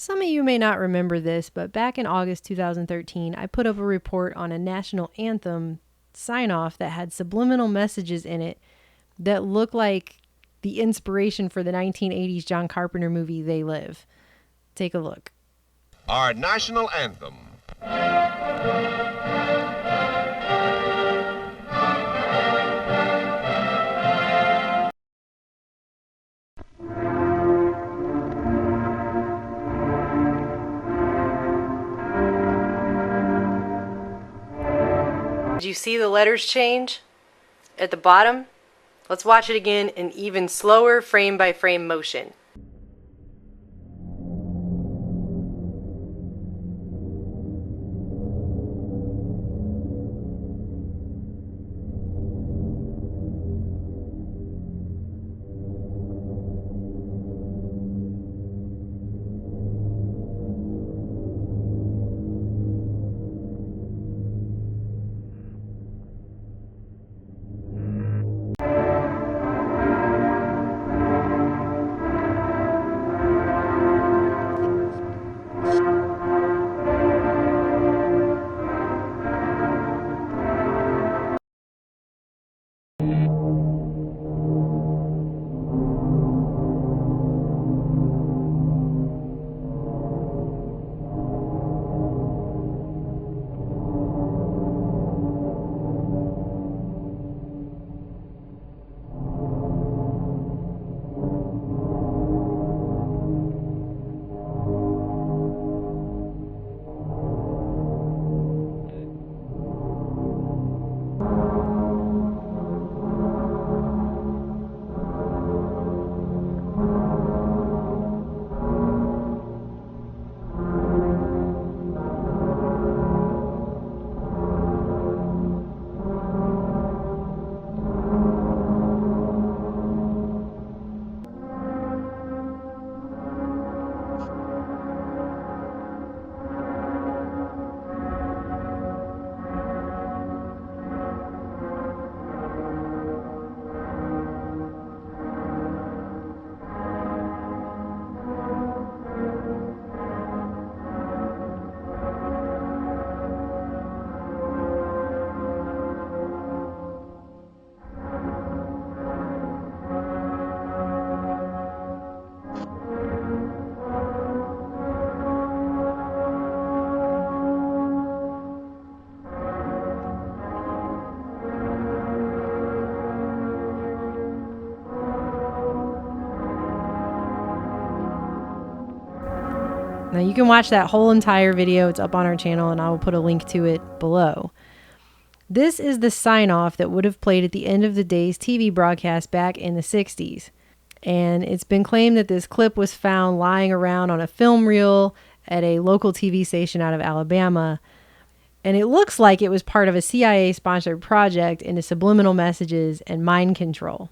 Some of you may not remember this, but back in August 2013, I put up a report on a national anthem sign-off that had subliminal messages in it that looked like the inspiration for the 1980s John Carpenter movie They Live. Take a look. Our national anthem. Did you see the letters change at the bottom? Let's watch it again in even slower frame-by-frame motion. Now you can watch that whole entire video. It's up on our channel and I will put a link to it below. This is the sign-off that would have played at the end of the day's TV broadcast back in the 60s. And it's been claimed that this clip was found lying around on a film reel at a local TV station out of Alabama. And it looks like it was part of a CIA-sponsored project into subliminal messages and mind control.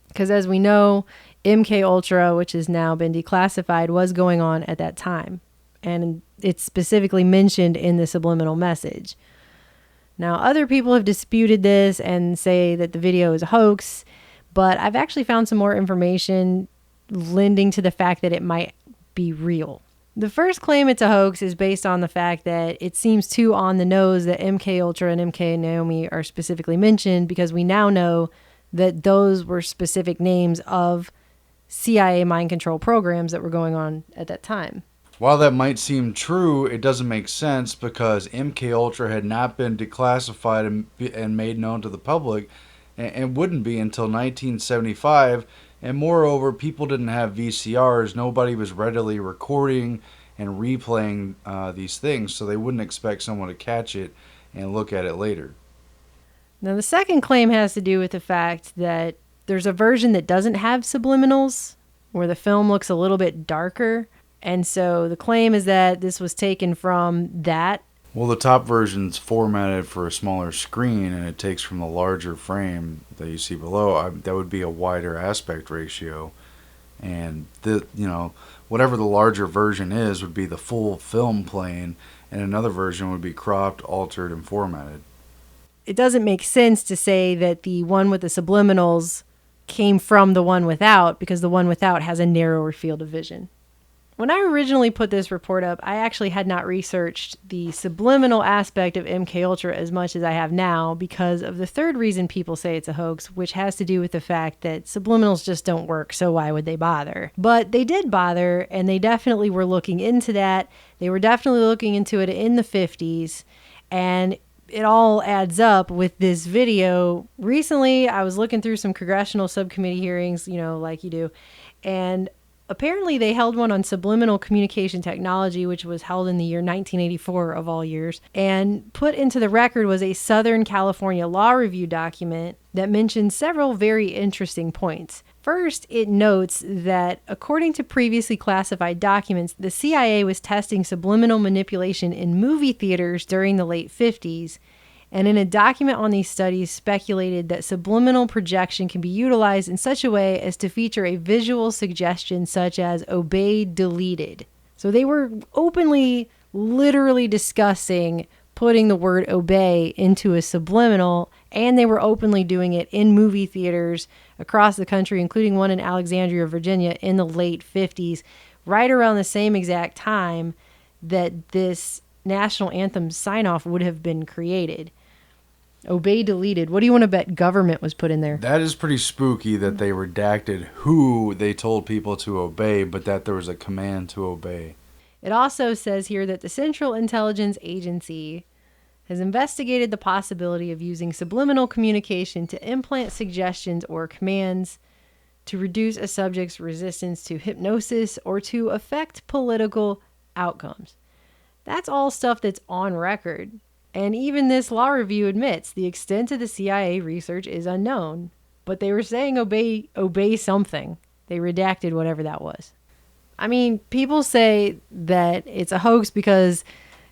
Because as we know, MKUltra, which has now been declassified, was going on at that time. And it's specifically mentioned in the subliminal message. Now, other people have disputed this and say that the video is a hoax, but I've actually found some more information lending to the fact that it might be real. The first claim it's a hoax is based on the fact that it seems too on the nose that MKUltra and MK Naomi are specifically mentioned, because we now know that those were specific names of CIA mind control programs that were going on at that time. While that might seem true, it doesn't make sense, because MKUltra had not been declassified and made known to the public, and wouldn't be until 1975. And moreover, people didn't have VCRs. Nobody was readily recording and replaying these things, so they wouldn't expect someone to catch it and look at it later. Now, the second claim has to do with the fact that there's a version that doesn't have subliminals, where the film looks a little bit darker. And so the claim is that this was taken from that. Well, the top version's formatted for a smaller screen, and it takes from the larger frame that you see below. That would be a wider aspect ratio. And whatever the larger version is would be the full film playing, and another version would be cropped, altered, and formatted. It doesn't make sense to say that the one with the subliminals came from the one without, because the one without has a narrower field of vision. When I originally put this report up, I actually had not researched the subliminal aspect of MKUltra as much as I have now because of the third reason people say it's a hoax, which has to do with the fact that subliminals just don't work, so why would they bother? But they did bother, and they definitely were looking into that. They were definitely looking into it in the 50s, and it all adds up with this video. Recently, I was looking through some congressional subcommittee hearings, like you do, and apparently they held one on subliminal communication technology, which was held in the year 1984 of all years. And put into the record was a Southern California law review document that mentioned several very interesting points. First, it notes that according to previously classified documents, the CIA was testing subliminal manipulation in movie theaters during the late 50s. And in a document on these studies speculated that subliminal projection can be utilized in such a way as to feature a visual suggestion such as obey deleted. So they were openly, literally discussing putting the word obey into a subliminal, and they were openly doing it in movie theaters across the country, including one in Alexandria, Virginia in the late 50s, right around the same exact time that this national anthem sign-off would have been created. Obey deleted. What do you want to bet government was put in there? That is pretty spooky that they redacted who they told people to obey, but that there was a command to obey. It also says here that the Central Intelligence Agency has investigated the possibility of using subliminal communication to implant suggestions or commands to reduce a subject's resistance to hypnosis or to affect political outcomes. That's all stuff that's on record. And even this law review admits the extent of the CIA research is unknown. But they were saying obey something. They redacted whatever that was. I mean, people say that it's a hoax because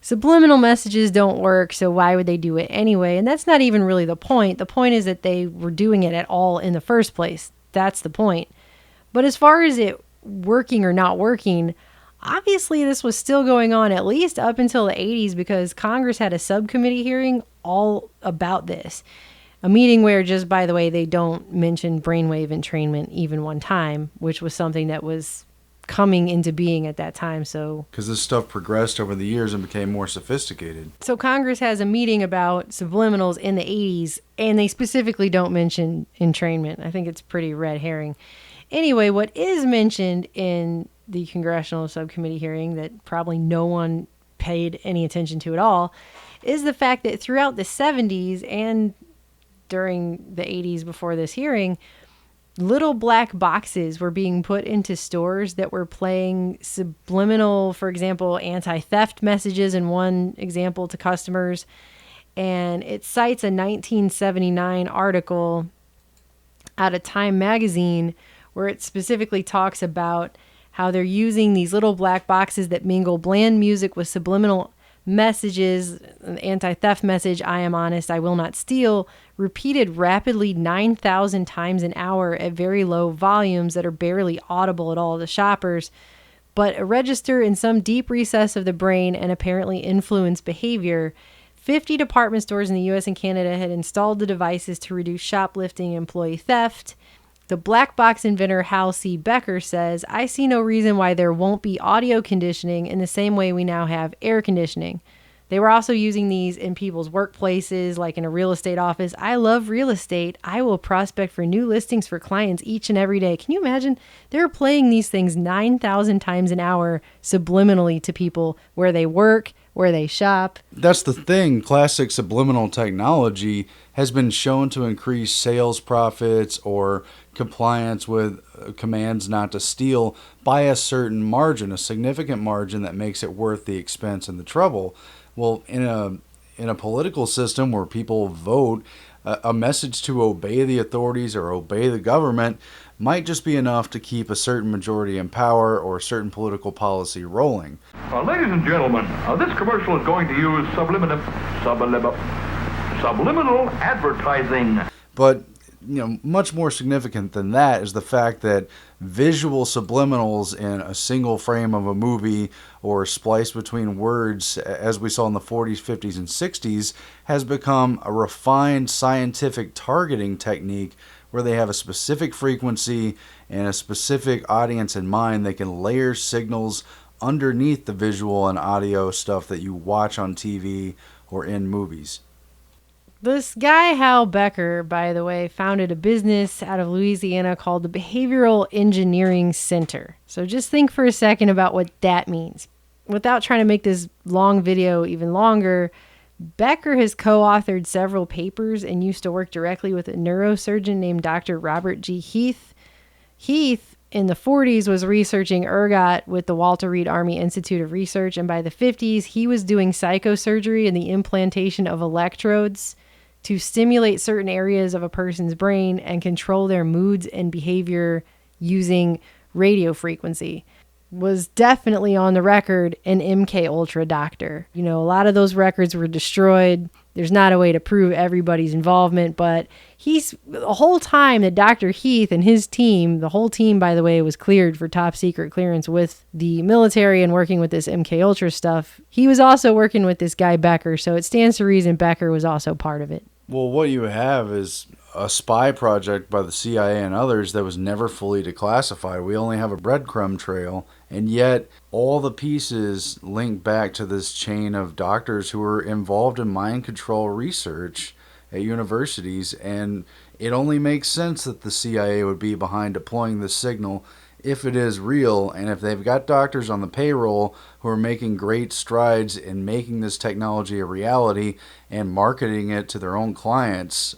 subliminal messages don't work, so why would they do it anyway? And that's not even really the point. The point is that they were doing it at all in the first place. That's the point. But as far as it working or not working, obviously, this was still going on at least up until the 80s because Congress had a subcommittee hearing all about this. A meeting where, just by the way, they don't mention brainwave entrainment even one time, which was something that was coming into being at that time. So, because this stuff progressed over the years and became more sophisticated. So Congress has a meeting about subliminals in the 80s, and they specifically don't mention entrainment. I think it's pretty red herring. Anyway, what is mentioned in the congressional subcommittee hearing that probably no one paid any attention to at all is the fact that throughout the 70s and during the 80s before this hearing, little black boxes were being put into stores that were playing subliminal, for example, anti-theft messages in one example to customers. And it cites a 1979 article out of Time magazine where it specifically talks about how they're using these little black boxes that mingle bland music with subliminal messages, an anti-theft message, I am honest, I will not steal, repeated rapidly 9,000 times an hour at very low volumes that are barely audible at all to shoppers, but register in some deep recess of the brain and apparently influence behavior. 50 department stores in the US and Canada had installed the devices to reduce shoplifting and employee theft. The black box inventor Hal C. Becker says, I see no reason why there won't be audio conditioning in the same way we now have air conditioning. They were also using these in people's workplaces, like in a real estate office. I love real estate. I will prospect for new listings for clients each and every day. Can you imagine? They're playing these things 9,000 times an hour subliminally to people where they work, where they shop. That's the thing. Classic subliminal technology has been shown to increase sales profits or compliance with commands not to steal by a certain margin, a significant margin that makes it worth the expense and the trouble. Well, in a political system where people vote, a message to obey the authorities or obey the government might just be enough to keep a certain majority in power or a certain political policy rolling. Ladies and gentlemen, this commercial is going to use subliminal advertising. But much more significant than that is the fact that visual subliminals in a single frame of a movie or spliced between words, as we saw in the 40s, 50s, and 60s, has become a refined scientific targeting technique where they have a specific frequency and a specific audience in mind. They can layer signals underneath the visual and audio stuff that you watch on TV or in movies. This guy, Hal Becker, by the way, founded a business out of Louisiana called the Behavioral Engineering Center. So just think for a second about what that means. Without trying to make this long video even longer, Becker has co-authored several papers and used to work directly with a neurosurgeon named Dr. Robert G. Heath. Heath, in the 40s, was researching ergot with the Walter Reed Army Institute of Research, and by the 50s, he was doing psychosurgery and the implantation of electrodes to stimulate certain areas of a person's brain and control their moods and behavior using radio frequency. Was definitely on the record an MKUltra doctor. You know, a lot of those records were destroyed. There's not a way to prove everybody's involvement, but he's the whole time that Dr. Heath and his team, the whole team, by the way, was cleared for top secret clearance with the military and working with this MKUltra stuff. He was also working with this guy Becker, so it stands to reason Becker was also part of it. Well, what you have is a spy project by the CIA and others that was never fully declassified. We only have a breadcrumb trail, and yet all the pieces link back to this chain of doctors who were involved in mind control research at universities, and it only makes sense that the CIA would be behind deploying this signal if it is real, and if they've got doctors on the payroll who are making great strides in making this technology a reality and marketing it to their own clients,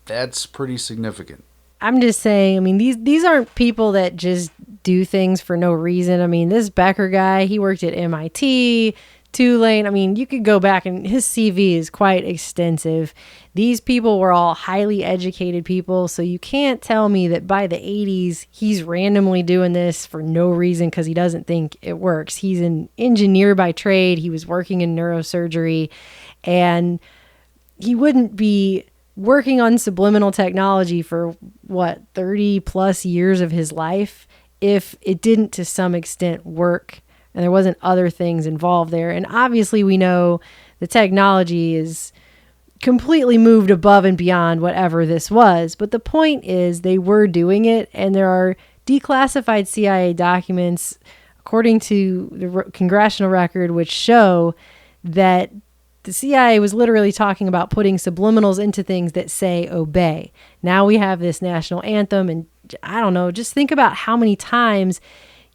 that's pretty significant. I'm just saying, I mean, these aren't people that just do things for no reason. I mean, this Becker guy, he worked at MIT, Tulane. I mean, you could go back and his CV is quite extensive. These people were all highly educated people, so you can't tell me that by the 80s, he's randomly doing this for no reason because he doesn't think it works. He's an engineer by trade. He was working in neurosurgery, and he wouldn't be working on subliminal technology for, 30 plus years of his life if it didn't to some extent work and there wasn't other things involved there. And obviously we know the technology is completely moved above and beyond whatever this was. But the point is they were doing it, and there are declassified CIA documents, according to the congressional record, which show that the CIA was literally talking about putting subliminals into things that say obey. Now we have this national anthem, and I don't know, just think about how many times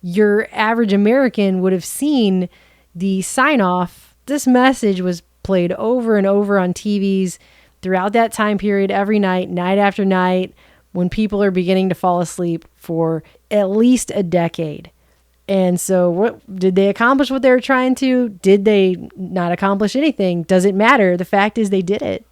your average American would have seen the sign off. This message was played over and over on TVs throughout that time period, every night, night after night, when people are beginning to fall asleep for at least a decade. And so what did they accomplish what they were trying to? Did they not accomplish anything? Does it matter? The fact is they did it.